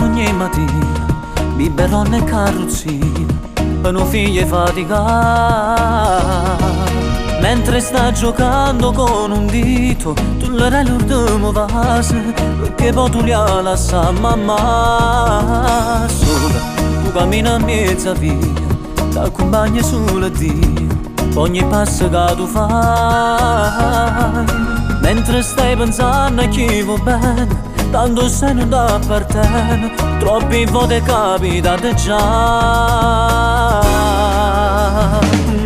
ogni mattina, biberon e carrozzina, per non figlie faticare. Mentre sta giocando con un dito, tu le dai l'ultimo vaso, perché poi tu li ha lasciato mamma sola. Tu cammini a mezza via, ti accompagni sulle Dio, ogni passo che tu fai. Mentre stai pensando a chi va bene, tanto se non ti appartiene, troppi volte capitate già.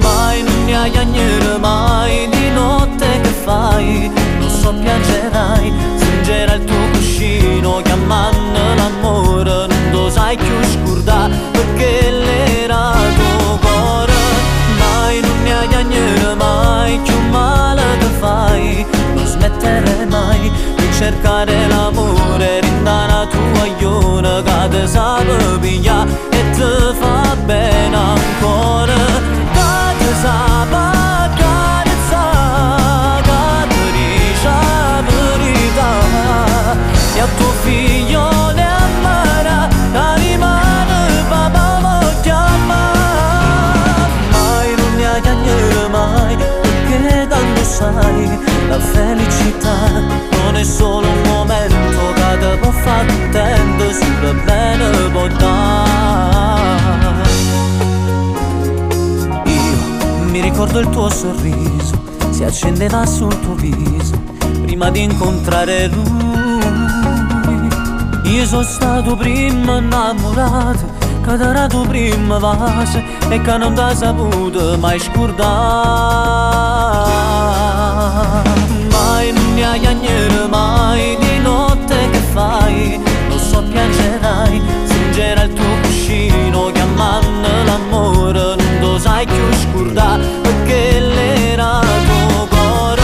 Mai non ne hai agnere, mai di notte che fai, non so piangerai, stringerai il tuo cuscino, chiamando l'amore, non lo sai più scordare, perché l'era tuo cuore. Mai non ne hai agnere, mai più male che fai, non smettere mai di cercare l'amore, rindana tua iona che te sa pigliare e te fa bene ancora, che te sa accarezzare, che ti dice la verità, e a tuo figlio ne amarà, la rimane papà lo chiama. Mai non ne hai agnere mai, perché tanto sai, la felicità non è solo un momento che ti può far contento, sulle bene può dare. Io mi ricordo il tuo sorriso, si accendeva sul tuo viso prima di incontrare lui. Io sono stato prima innamorato, che era tu prima vase e che non t'ha saputo mai scordare. Mai non ne hai agnere, mai di notte che fai, non so piangerai, stringerai il tuo cuscino, chiamando l'amore, non lo sai più scordare, perché l'era tuo cuore.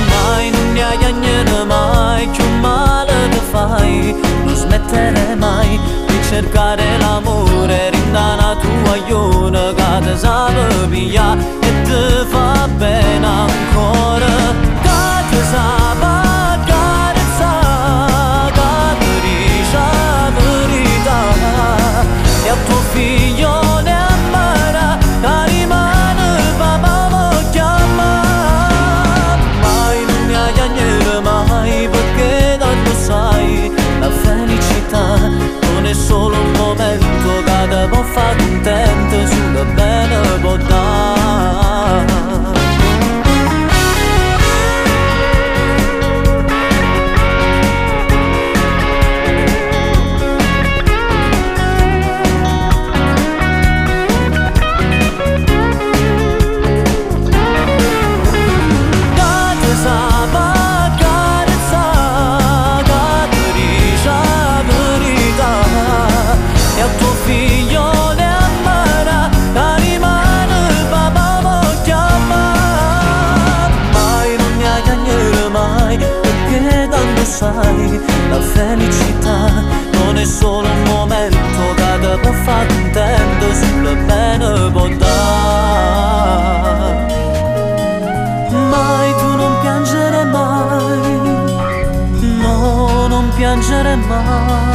Mai non ne hai agnere, mai più male che fai, non smettere mai di cercare l'amore, rindana tua iona che te sa pigliare e te fa bene ancora, che te sa accarezzare, che ti dice la verità, e a tuo figlio ne amarà, che rimane papà lo chiama. Mai non ne hai agnere mai, perché tanto sai, la felicità non è solo un momento che ti può far contento, sulle bene può dare. Sai, la felicità non è solo un momento che ti può far contento, sulle bene può dare. Mai tu non piangere mai, no, non piangere mai.